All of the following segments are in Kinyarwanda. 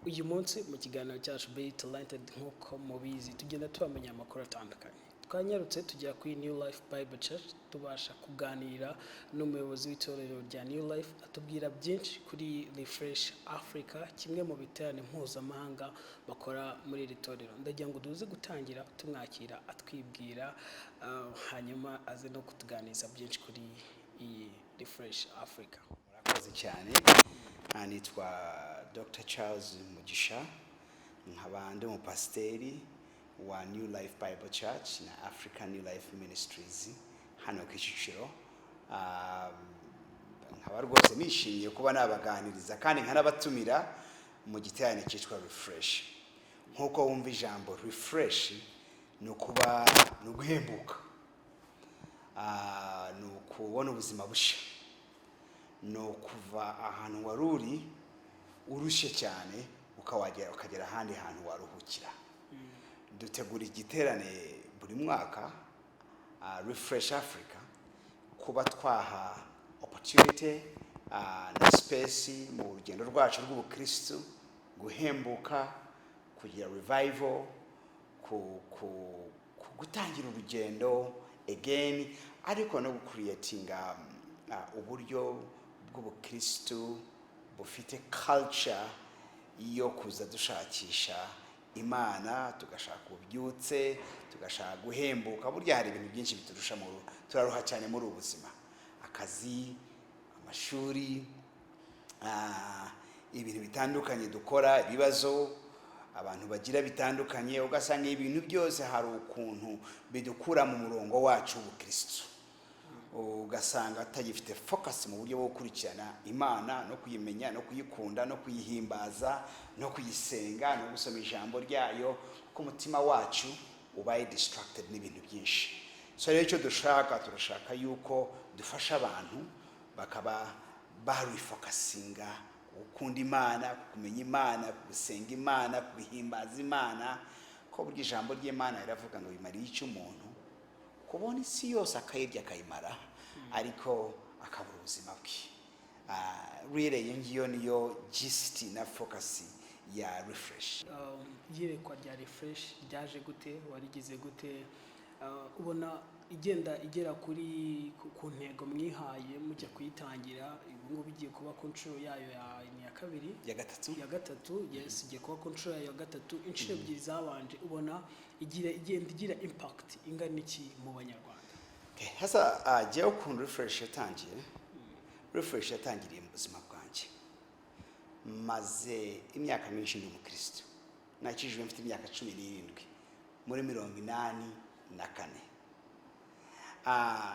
uyu munsi mu kiganiro cyacu Be Talented nk'uko mubizi tugenda tubamenya amakuru atandukanye. Twanyarutse tujya kuri New Life Bible Church tubasha kuganira n'umuyobozi w'itorero rya New Life atubwira byinshi kuri Refresh Africa, kimwe mu biterane mpuzamahanga bakora muri iri torero. Ndagira ngo duze gutangira tumwakira atwibwira hanyuma aze no kutuganiza byinshi kuri iyi Refresh Africa. Murakoze cyane. Nitwa Dr. Charles Mugisha, nkaba ndi umupasiteri wa New Life Bible Church na African New Life Ministries hano Kicukiro. Nkaba rwose nishimiye kuba nabaganiriza kandi nkanabatumira mu giterane cyitwa Refresh. Nkuko wumva ijambo refresh ni ukuba ni uguhembuka, ni ukubona ubuzima bushya, ni ukuva ahantu wari uri urushye cyane ukagera ahandi hantu waruhukira. Dutegura igiterane buri mwaka, Refresh Africa, kuba twaha opportunity na space mu rugendo rwacu rw'ubukristo guhembuka, kugira revival, gutangira urugendo again, ariko no creatinga uburyo bw'ubukristo bufite culture yo kuza dushakisha Imana, tugashaka ububyutse, tugashaka guhembuka. Burya hari ibintu byinshi biturusha turaruha cyane muri ubuzima, akazi, amashuri, ibintu bitandukanye dukora, ibibazo abantu bagira bitandukanye, ugasanga ibintu byose hari ukuntu bidukura mu murongo wacu w'ubukristo, ugasanga atagifite focus mu buryo bwo gukurikirana Imana no kuyimenya no kuyikunda no kuyihimbaza no kuyisenga no gusoma ijambo ryayo, kuko umutima wacu ubaye distracted n'ibintu byinshi. So rero icyo turashaka yuko dufasha abantu bakaba barefocusinga gukunda Imana, kumenya Imana, gusenga Imana, kuhimbaza Imana, ko burya ijambo ry'Imana riravuga ngo bimariye icyo umuntu kubona isi yose akayirya akayimara ariko akabura ubuzima bwe. Really ngiyo niyo gist na focus ya Refresh. Yerekwa rya Refresh ryaje gute, warigize gute, ubona igera kuri ku ntego mwihaye mujya kuyitangira, ubu bigiye kuba ku nshuro yayo ya kabiri ya gatatu, yes, igiye kuba ku nshuro ya gatatu. Inshuro ebyiri zabanje ubona igira impact ingana iki mu banyarwanda? Hasa jewe ukuntu Refresh yatangiye, Refresh yatangiriye mu buzima bwanjye. Maze imyaka myinshi ndi umukristo, nakijwe mfite imyaka 17 muri 84.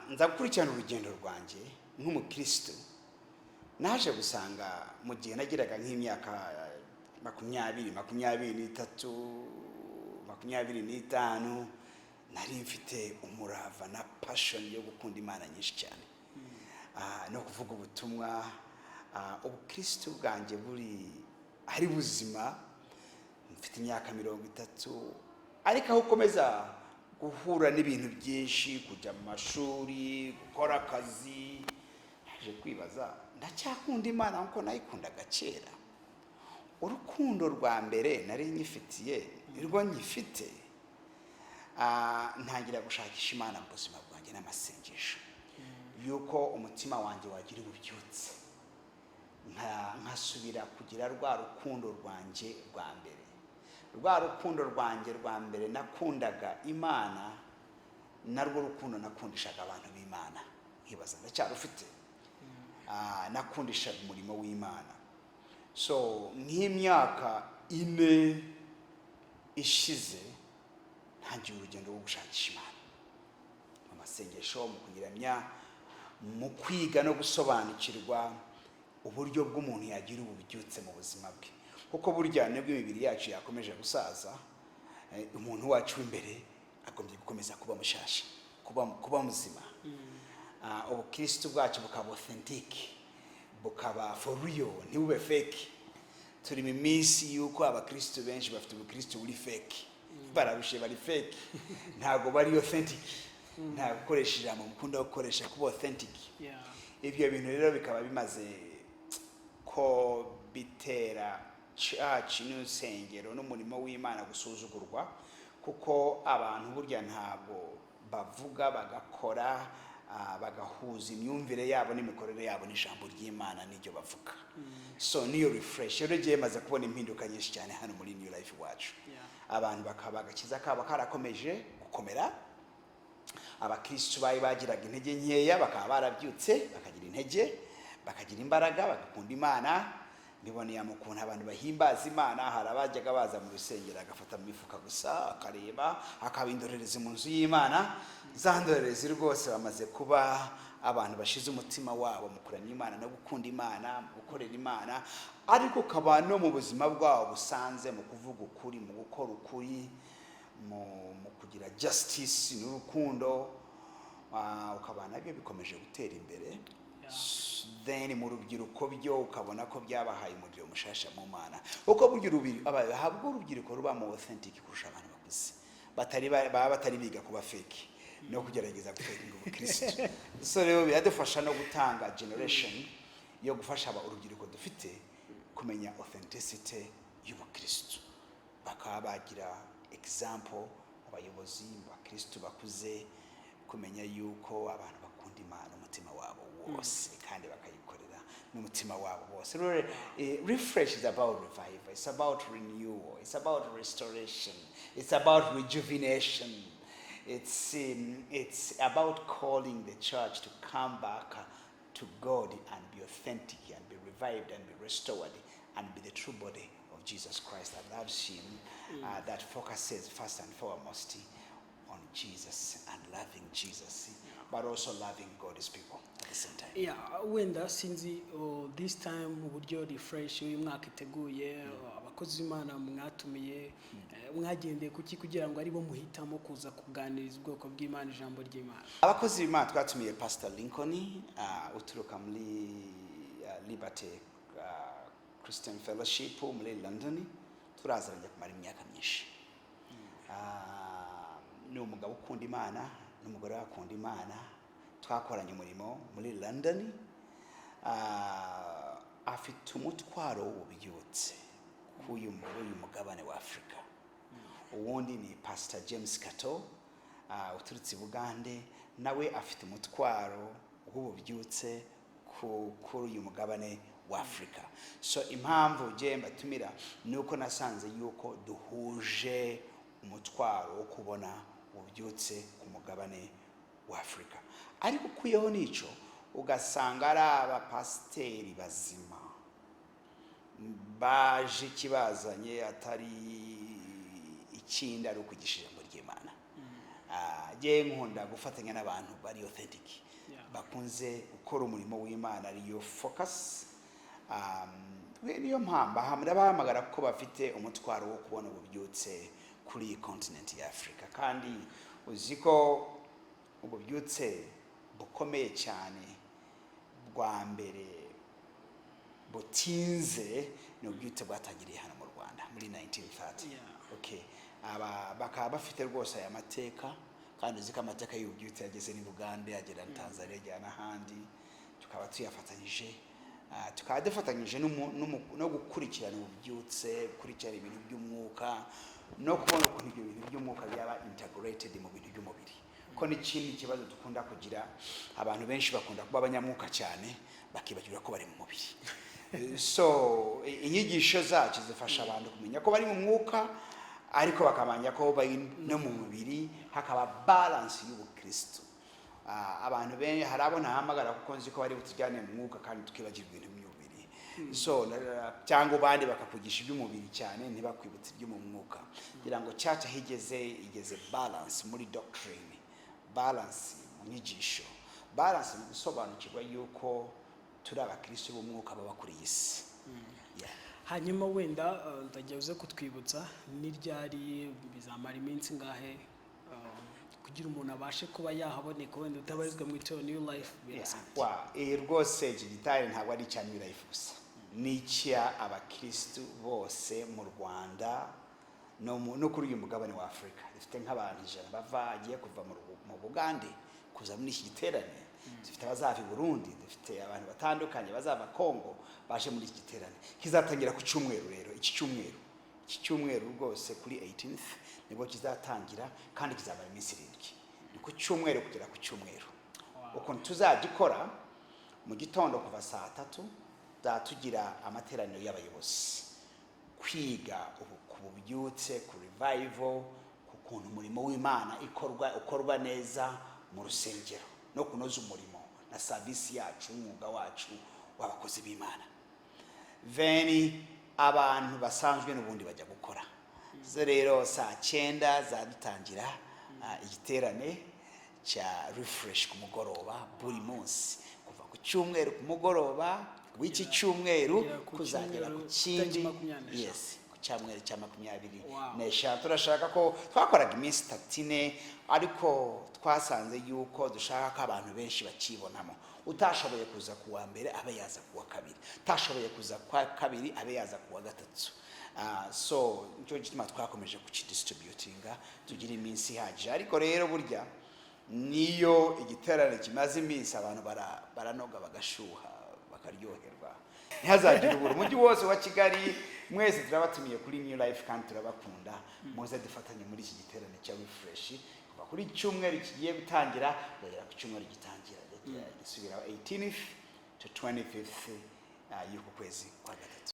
Nza gukurikirana urugendo rwanjye nk'umukristo, naje gusanga mu gihe nagiraga nk'imyaka 25 nari mfite umurava na passion yo gukunda Imana nyinshi cyane, no kuvuga ubutumwa. Ubukristo bwanjye ari buzima, mfite imyaka 30, ariko aho ukomeza guhura n'ibintu byinshi, kujya mu mashuri, gukora akazi, naje kwibaza ndacyakunda Imana nkuko nayikundaga kera. Urukundo rwa mbere nari nyifitiye nirwo nyifite. Ntangira gushakisha Imana mu buzima bwanjye n'amasengesho yuko umutima wanjye wagira ububyutse, nkasubira kugira rwa rukundo rwanjye rwa mbere. Rwa rukundo rwanjye rwa mbere nakundaga Imana, narwo rukundo nakundishaga abantu b'Imana, nkibaza ndacyarufite. Nakundishaga umurimo w'Imana. So nk'imyaka 4 ishize ntangiye urugendo rwo gushakisha Imana mu masengesho, mu kuyiramya, mu kwiga no gusobanukirwa uburyo bw'umuntu yagira ububyutse mu buzima bwe, kuko burya nibwo imibiri yacu yakomeje gusaza, umuntu wacu w'imbere agombye gukomeza kuba mushasha, kuba muzima. Ubukristo bwacu bukaba authentic, bukaba for real, ntibube fake. Turi mu minsi yuko abakristo benshi bafite ubukristo buri fake, bararushe bari fake, ntago bari authentic. Nta gukoresha ijambo mukunda gukoresha kuba authentic. Ibyo bintu rero bikaba bimaze ko bitera church n'urusengero n'umurimo w'Imana gusuzugurwa, kuko abantu burya ntabwo bavuga bagakora bagahuza imyumvire yabo n'imikorere yabo n'ijambo ry'Imana n'ibyo bavuga. So niyo refresh rero giye maze kubona impinduka nyinshi cyane hano muri New Life wacu. Abantu bakaba agakiza kabo karakomeje gukomera, abakristo bayi bagiraga intege nkeya bakaba barabyutse bakagira intege, bakagira imbaraga, bagakunda Imana. Niboneye mu kuntu abantu bahimbaza Imana, hari abajyaga baza mu rusengero agafata mu mifuka gusa akareba, akabindorereza mu nzu y'Imana. Za ndorerezi rwose bamaze kuba abantu bashize umutima wabo mu kuramya Imana no gukunda Imana, mu gukorera Imana, ariko ukaba no mu buzima bwabo busanze mu kuvuga ukuri, mu gukora ukuri, mu kugira justice n'urukundo, ukaba nabyo bikomeje gutera imbere. Then mu rubyiruko byo ukabona ko byabahaye umuriro mushasha mu Mana, uko buryo habwo urubyiruko ruba mu authentic kurusha abantu bakuze batari biga kuba fake no kugerageza gufekinga ubukristo. So rero biradufasha no gutanga generation yo gufasha urubyiruko dufite kumenya authenticity y'ubukristo, bakaba bagira example abayobozi bakristo bakuze, kumenya yuko abantu bakunda Imana umutima wabo wose kandi bakayikorera n'umutima wabo wose. Refresh is about revival, it's about renewal, it's about restoration, it's about rejuvenation. It's about calling the church to come back to God and be authentic and be revived and be restored and be the true body of Jesus Christ that loves Him, that focuses first and foremost on Jesus and loving Jesus, but also loving God's people at the same time. Yeah, wenda sinzi this time uburyo refresh uyu mwaka iteguye, abakozi b'Imana mwatumiye, mwagendeye kuki kugira ngo aribo muhitamo kuza kuganiriza ubwoko bw'Imana ijambo ry'Imana? Abakozi b'Imana twatumiye Pastor Lincoln uturuka muri Liberty Christian Fellowship muri London, turaziranye kumara imyaka myinshi. Ni umugabo ukunda Imana n'umugore wakunda Imana, twakoranye umurimo muri London. Afite umutwaro w'ububyutse k'uyu mugabane wa Afrika. Uwundi ni Pastor James Kato uturutse Bugande, nawe afite umutwaro w'ububyutse kuri uyu mugabane wa Afrika. So impamvu je mbatumira nuko nasanze yuko duhuje umutwaro wo kubona ububyutse ku mugabane wa Afrika. Ariko kuyeho nico ugasanga ari abapasiteri bazima baje kibazanye atari ikindi ari ukugisha ijambo ry'Imana. Je nkunda gufatanya n'abantu bari authentic, bakunze gukora umurimo w'Imana ariyo focus. Niyo mpamvu bahamagara ko bafite umutwaro wo kubona ububyutse kuri iyi continent ya Afrika, kandi uziko ububyutse bukomeye cyane bwa mbere butinze ni ububyutse bwatangiriye hano mu Rwanda muri 1930. Okay, bakaba bafite rwose aya mateka, kandi uziko amateka y'ububyutse yageze ni Bugande, yagera Tanzania, yagera n'ahandi. Tukaba tuyafatanyije, tukaba dufatanyije no gukurikirana ububyutse, gukurikirana ibintu by'umwuka, no kubona ukuntu ibyo bintu by'umwuka byaba integrated mu bintu by'umubiri. Ko n'ikindi kibazo dukunda kugira, abantu benshi bakunda kuba abanyamwuka cyane bakibagirwa ko bari mu mubiri. So inyigisho zacu zifasha abantu kumenya ko bari mu mwuka, ariko bakamenya ko bari no mu mubiri, hakaba balance y'ubukristo. Abantu benshi harabona hamagara kuko nzi ko bari butujyane mu mwuka kandi tukibagirwa ibintu by'umubiri. So cyangwa bandi bakakugisha iby'umubiri cyane ntibakwibutse ibyo mu mwuka. Kugira ngo church igeze balance muri doctrine, balance mu nyigisho, balance mu gusobanukirwa yuko turi abakristo b'umwuka baba kuri isi. Hanyuma wenda ndajya uze kutwibutsa n'iryari bizamara iminsi ngahe kugira umuntu abashe kuba yahaboneka wenda utabarizwa mu itorero New Life birasabye. Rwose iki gitari ntabwo ari cya New Life gusa, ni icya abakristo bose mu Rwanda no kuri uyu mugabane wa Afrika. Dufite nk'abantu 100 bagiye kuva mu Bugande kuza muri iki giterane. dufite abazava i Burundi, dufite abantu batandukanye bazava Kongo baje muri iki giterane. Kizatangira ku cyumweru rero, iki cyumweru rwose kuri 18th nibwo kizatangira kandi kizamara iminsi 7. Ni ku cyumweru kugera ku cyumweru. Ukuntu tuzagikora mu gitondo kuva saa 3 tugira amateraniro y'abayobozi, kwiga ku bubyutse, ku revival, ku kuntu umurimo w'Imana ukorwa neza mu rusengero no kunoza umurimo na service yacu, umwuga wacu w'abakozi b'Imana. Veni abantu basanzwe n'ubundi bajya gukora. Rero saa 9 zadutangira igiterane cya refresh ku mugoroba buri munsi kuva ku cyumweru ku mugoroba w'iki cyumweru kuzagera ku kindi. Yes, ku cyumweru cya 24. Turashaka ko twakoraga iminsi 34 ariko twasanze yuko dushaka ko abantu benshi bakibonamo. Utashoboye kuza kuwa mbere abe yaza kuwa kabiri, utashoboye kuza kwa kabiri abe yaza kuwa gatatu. So nicyo gituma twakomeje kukidistributinga tugira iminsi ihagije. Ariko rero burya niyo igiterane kimaze iminsi abantu baranoga bagashuha bakaryoherwa. Ntihazagire ubura. Umujyi wose wa Kigali mwese turabatumiye kuri New Life kandi turabakunda. Muze dufatanye muri iki giterane cya refresh kuva kuri cyumweru kigiye gutangira kugera ku cyumweru gitangira gisubira 18th to 25th y'uku kwezi kwa gatatu.